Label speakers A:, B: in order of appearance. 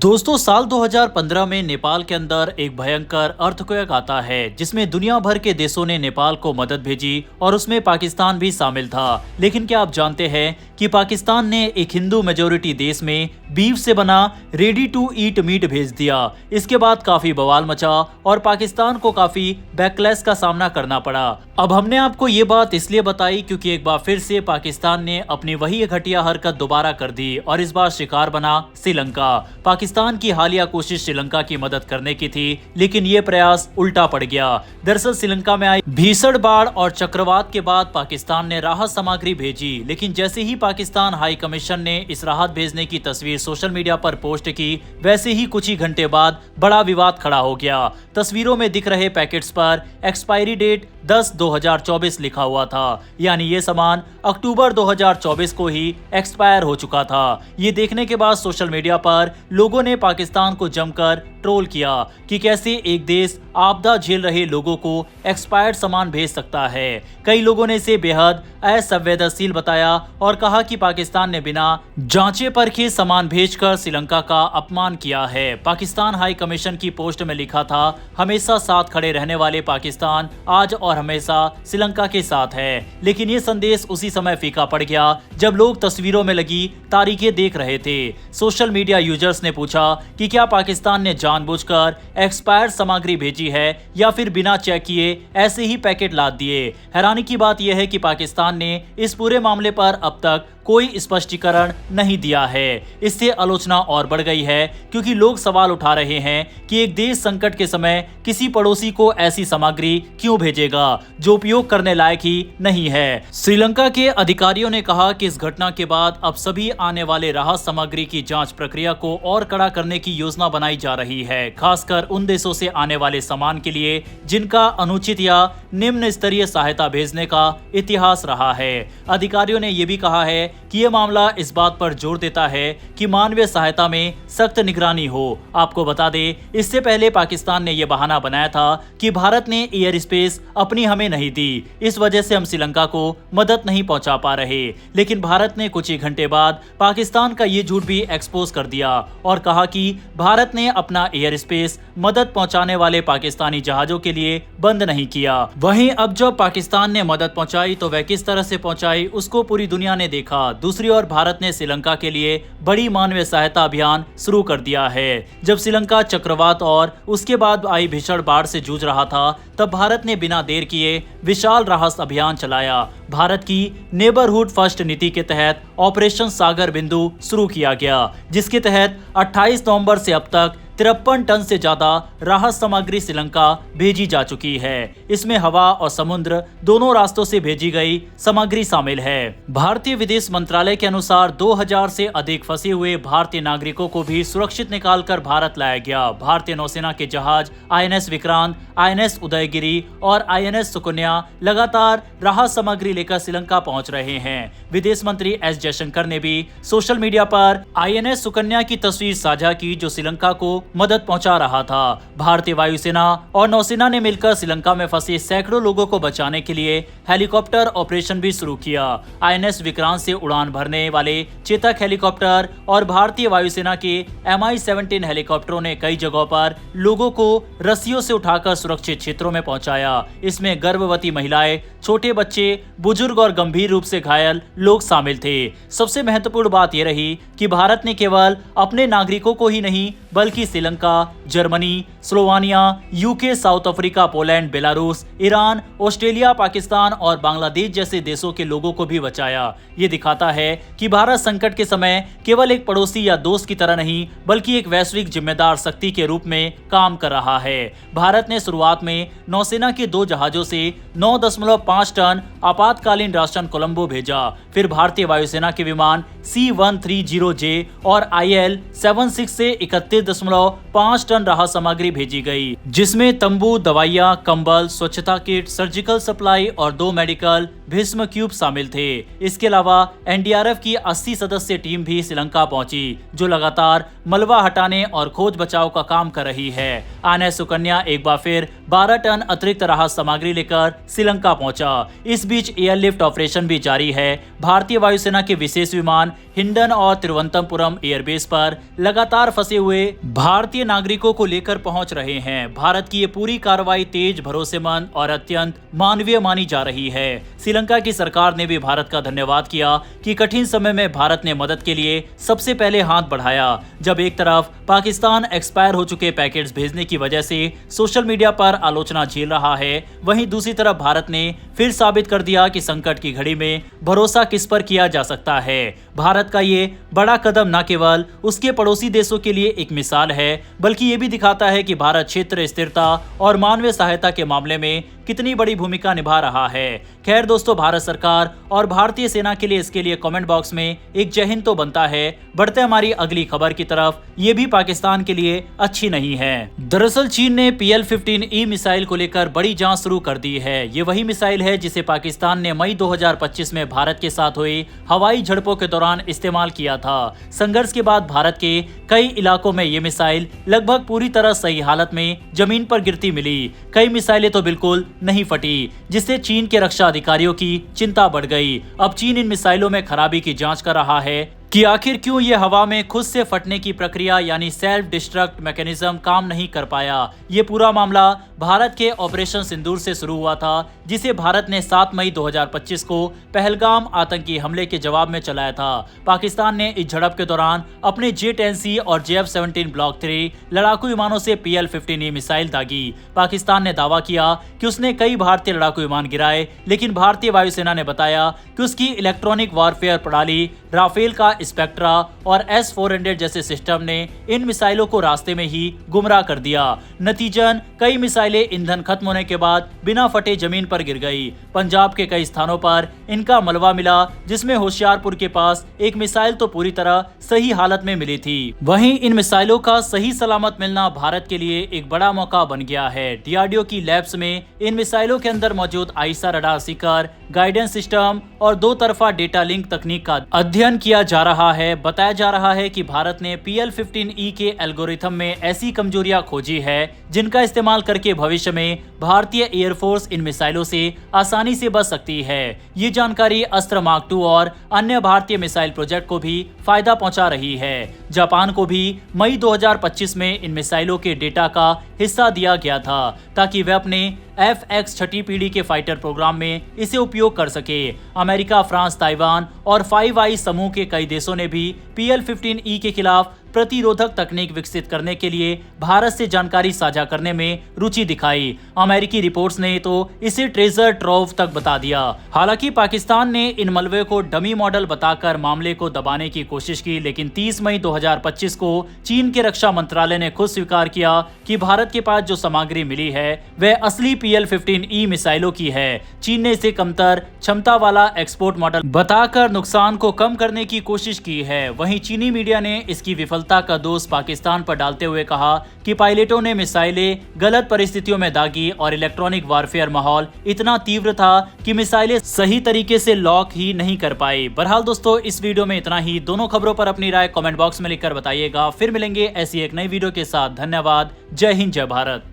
A: दोस्तों साल 2015 में नेपाल के अंदर एक भयंकर अर्थक्वेक आता है जिसमें दुनिया भर के देशों ने नेपाल को मदद भेजी और उसमें पाकिस्तान भी शामिल था। लेकिन क्या आप जानते हैं कि पाकिस्तान ने एक हिंदू मेजोरिटी देश में बीफ से बना रेडी टू ईट मीट भेज दिया। इसके बाद काफी बवाल मचा और पाकिस्तान को काफी बैकलैश का सामना करना पड़ा। अब हमने आपको ये बात इसलिए बताई क्योंकि एक बार फिर से पाकिस्तान ने अपनी वही घटिया हरकत दोबारा कर दी और इस बार शिकार बना श्रीलंका। पाकिस्तान की हालिया कोशिश श्रीलंका की मदद करने की थी, लेकिन ये प्रयास उल्टा पड़ गया। दरअसल श्रीलंका में आई भीषण बाढ़ और चक्रवात के बाद पाकिस्तान ने राहत सामग्री भेजी, लेकिन जैसे ही पाकिस्तान हाई कमीशन ने इस राहत भेजने की तस्वीर सोशल मीडिया पर पोस्ट की, वैसे ही कुछ ही घंटे बाद बड़ा विवाद खड़ा हो गया। तस्वीरों में दिख रहे पैकेट्स पर एक्सपायरी डेट 10/2024 लिखा हुआ था, यानी ये सामान अक्टूबर 2024 को ही एक्सपायर हो चुका था। ये देखने के बाद सोशल मीडिया पर लोगों ने पाकिस्तान को जमकर ट्रोल किया कि कैसे एक देश आपदा झेल रहे लोगों को एक्सपायर्ड सामान भेज सकता है। कई लोगों ने इसे बेहद असंवेदनशील बताया और कहा कि पाकिस्तान ने बिना जांचे परखे सामान भेजकर श्रीलंका का अपमान किया है। पाकिस्तान हाई कमीशन की पोस्ट में लिखा था, हमेशा साथ खड़े रहने वाले पाकिस्तान आज और हमेशा श्रीलंका के साथ है। लेकिन ये संदेश उसी समय फीका पड़ गया जब लोग तस्वीरों में लगी तारीखें देख रहे थे। सोशल मीडिया यूजर्स ने पूछा कि क्या पाकिस्तान ने जानबूझकर एक्सपायर्ड सामग्री भेजी है या फिर बिना चेक किए ऐसे ही पैकेट लाद दिए। हैरानी की बात यह है कि पाकिस्तान ने इस पूरे मामले पर अब तक कोई स्पष्टीकरण नहीं दिया है। इससे आलोचना और बढ़ गई है क्योंकि लोग सवाल उठा रहे हैं कि एक देश संकट के समय किसी पड़ोसी को ऐसी सामग्री क्यों भेजेगा जो उपयोग करने लायक ही नहीं है। श्रीलंका के अधिकारियों ने कहा कि इस घटना के बाद अब सभी आने वाले राहत सामग्री की जांच प्रक्रिया को और कड़ा करने की योजना बनाई जा रही है, खासकर उन देशों से आने वाले सामान के लिए जिनका अनुचित या निम्न स्तरीय सहायता भेजने का इतिहास रहा है। अधिकारियों ने यह भी कहा है कि यह मामला इस बात पर जोर देता है कि मानवीय सहायता में सख्त निगरानी हो। आपको बता दें, इससे पहले पाकिस्तान ने यह बहाना बनाया था कि भारत ने एयर स्पेस अपनी हमें नहीं दी, इस वजह से हम श्रीलंका को मदद नहीं पहुंचा पा रहे। लेकिन भारत ने कुछ ही घंटे बाद पाकिस्तान का ये झूठ भी एक्सपोज कर दिया और कहा कि भारत ने अपना एयर स्पेस मदद पहुंचाने वाले पाकिस्तानी जहाजों के लिए बंद नहीं किया। वहीं अब जब पाकिस्तान ने मदद पहुंचाई तो वह किस तरह से पहुंचाई उसको पूरी दुनिया ने देखा। दूसरी ओर भारत ने श्रीलंका के लिए बड़ी मानवीय सहायता अभियान शुरू कर दिया है। जब श्रीलंका चक्रवात और उसके बाद आई भीषण बाढ़ से जूझ रहा था, तब भारत ने बिना देर किए विशाल राहत अभियान चलाया। भारत की नेबरहुड फर्स्ट नीति के तहत ऑपरेशन सागर बिंदु शुरू किया गया, जिसके तहत 28 नवंबर से अब तक 53 टन से ज्यादा राहत सामग्री श्रीलंका भेजी जा चुकी है। इसमें हवा और समुद्र दोनों रास्तों से भेजी गई सामग्री शामिल है। भारतीय विदेश मंत्रालय के अनुसार 2000 से अधिक फंसे हुए भारतीय नागरिकों को भी सुरक्षित निकालकर भारत लाया गया। भारतीय नौसेना के जहाज INS विक्रांत, INS उदयगिरी और INS सुकन्या लगातार राहत सामग्री लेकर श्रीलंका पहुंच रहे हैं। विदेश मंत्री S जयशंकर ने भी सोशल मीडिया पर INS सुकन्या की तस्वीर साझा की जो श्रीलंका को मदद पहुंचा रहा था। भारतीय वायुसेना और नौसेना ने मिलकर श्रीलंका में फंसे सैकड़ों लोगों को बचाने के लिए हेलीकॉप्टर ऑपरेशन भी शुरू किया। INS विक्रांत से उड़ान भरने वाले चेतक हेलीकॉप्टर और भारतीय वायुसेना के Mi-17 हेलीकॉप्टरों ने कई जगहों पर लोगों को रस्सियों से उठाकर सुरक्षित क्षेत्रों में पहुंचाया। इसमें गर्भवती महिलाएं, छोटे बच्चे, बुजुर्ग और गंभीर रूप से घायल लोग शामिल थे। सबसे महत्वपूर्ण बात यह रही कि भारत ने केवल अपने नागरिकों को ही नहीं बल्कि Sri Lanka, Germany, Slovenia, UK, south Africa, Poland, Belarus, Iran, Australia, Pakistan और बांग्लादेश जैसे देशों के लोगों को भी बचाया। ये दिखाता है कि भारत संकट के समय केवल एक पड़ोसी या दोस्त की तरह नहीं बल्कि एक वैश्विक जिम्मेदार शक्ति के रूप में काम कर रहा है। भारत ने शुरुआत में नौसेना के 2 जहाजों से 9.5 टन आपातकालीन राशन कोलंबो भेजा। फिर भारतीय वायुसेना के विमान C-130J और IL-76 से 31.5 टन राहत सामग्री भेजी गई, जिसमें तंबू, दवाइयां, कंबल, स्वच्छता किट, सर्जिकल सप्लाई और 2 मेडिकल भीष्म क्यूब शामिल थे। इसके अलावा एनडीआरएफ की 80 सदस्य टीम भी श्रीलंका पहुंची, जो लगातार मलबा हटाने और खोज बचाव का काम कर रही है। आईएनएस सुकन्या एक बार फिर 12 टन अतिरिक्त राहत सामग्री लेकर श्रीलंका पहुंचा। इस बीच एयरलिफ्ट ऑपरेशन भी जारी है। भारतीय वायुसेना के विशेष विमान हिंडन और तिरुवनंतपुरम एयरबेस पर लगातार फंसे हुए भारतीय नागरिकों को लेकर पहुंच रहे हैं। भारत की ये पूरी कार्रवाई तेज, भरोसेमंद और अत्यंत मानवीय मानी जा रही है। श्रीलंका की सरकार ने भी भारत का धन्यवाद किया कि कठिन समय में भारत ने मदद के लिए सबसे पहले हाथ बढ़ाया। जब एक तरफ पाकिस्तान एक्सपायर हो चुके पैकेट्स भेजने की वजह से सोशल मीडिया पर आलोचना झेल रहा है, वहीं दूसरी तरफ भारत ने फिर साबित कर दिया कि संकट की घड़ी में भरोसा किस पर किया जा सकता है। भारत का ये बड़ा कदम न केवल उसके पड़ोसी देशों के लिए एक मिसाल है, बल्कि ये भी दिखाता है कि भारत क्षेत्र स्थिरता और मानवीय सहायता के मामले में कितनी बड़ी भूमिका निभा रहा है। खैर दोस्तों, भारत सरकार और भारतीय सेना के लिए इसके लिए कमेंट बॉक्स में एक जय हिंद तो बनता है। बढ़ते हमारी अगली खबर की तरफ। ये भी पाकिस्तान के लिए अच्छी नहीं है। दरअसल चीन ने PL-15E मिसाइल को लेकर बड़ी जांच शुरू कर दी है। ये वही मिसाइल है जिसे पाकिस्तान ने मई 2025 में भारत के साथ हुई हवाई झड़पों के दौरान इस्तेमाल किया था। संघर्ष के बाद भारत के कई इलाकों में ये मिसाइल लगभग पूरी तरह सही हालत में जमीन पर गिरती मिली। कई मिसाइलें तो बिल्कुल नहीं फटी, जिससे चीन के रक्षा अधिकारियों की चिंता बढ़ गई। अब चीन इन मिसाइलों में खराबी की जांच कर रहा है कि आखिर क्यों ये हवा में खुद से फटने की प्रक्रिया यानी सेल्फ डिस्ट्रक्ट मैकेनिज्म काम नहीं कर पाया। ये पूरा मामला भारत के ऑपरेशन सिंदूर से शुरू हुआ था, जिसे भारत ने 7 मई 2025 को पहलगाम आतंकी हमले के जवाब में चलाया था। पाकिस्तान ने इस झड़प के दौरान अपने J-10C और JF-17 ब्लॉक 3 लड़ाकू विमानों से PL-15E मिसाइल दागी। पाकिस्तान ने दावा किया कि उसने कई भारतीय लड़ाकू विमान गिराए, लेकिन भारतीय वायुसेना ने बताया कि उसकी इलेक्ट्रॉनिक वॉरफेयर प्रणाली राफेल का स्पेक्ट्रा और S-400 जैसे सिस्टम ने इन मिसाइलों को रास्ते में ही गुमराह कर दिया। नतीजन कई मिसाइलें ईंधन खत्म होने के बाद बिना फटे जमीन पर गिर गई। पंजाब के कई स्थानों पर इनका मलबा मिला, जिसमें होशियारपुर के पास एक मिसाइल तो पूरी तरह सही हालत में मिली थी। वहीं इन मिसाइलों का सही सलामत मिलना भारत के लिए एक बड़ा मौका बन गया है। DRDO की लैब्स में इन मिसाइलों के अंदर मौजूद I saw radar Sikar, guidance system और 2 तरफा डेटा लिंक तकनीक का अध्ययन किया जा रहा है। बताया जा रहा है कि भारत ने PL-15E के एल्गोरिथम में ऐसी कमजोरियां खोजी है, जिनका इस्तेमाल करके भविष्य में भारतीय एयरफोर्स इन मिसाइलों से आसानी से बच सकती है। ये जानकारी अस्त्र मार्क 2 और अन्य भारतीय मिसाइल प्रोजेक्ट को भी फायदा पहुंचा रही है। जापान को भी मई 2025 में इन मिसाइलों के डेटा का हिस्सा दिया गया था, ताकि वे अपने FX छठी पीढ़ी के फाइटर प्रोग्राम में इसे उपयोग कर सके। अमेरिका, फ्रांस, ताइवान और 5 आइज समूह के कई देशों ने भी PL-15E के खिलाफ प्रतिरोधक तकनीक विकसित करने के लिए भारत से जानकारी साझा करने में रुचि दिखाई। अमेरिकी रिपोर्ट्स ने तो इसे ट्रेजर ट्रोव तक बता दिया। हालांकि पाकिस्तान ने इन मलबे को डमी मॉडल बताकर मामले को दबाने की कोशिश की, लेकिन 30 मई 2025 को चीन के रक्षा मंत्रालय ने खुद स्वीकार किया कि भारत के पास जो सामग्री मिली है वह असली PL-15E मिसाइलों की है। चीन ने इसे कमतर क्षमता वाला एक्सपोर्ट मॉडल बताकर नुकसान को कम करने की कोशिश की है। वहीं चीनी मीडिया ने इसकी विफलता का दोष पाकिस्तान पर डालते हुए कहा कि पायलटों ने मिसाइलें गलत परिस्थितियों में दागी और इलेक्ट्रॉनिक वारफेयर माहौल इतना तीव्र था कि मिसाइलें सही तरीके से लॉक ही नहीं कर पाई। बहरहाल दोस्तों, इस वीडियो में इतना ही। दोनों खबरों पर अपनी राय कमेंट बॉक्स में लिखकर बताइएगा। फिर मिलेंगे ऐसी एक नई वीडियो के साथ। धन्यवाद। जय हिंद, जय भारत।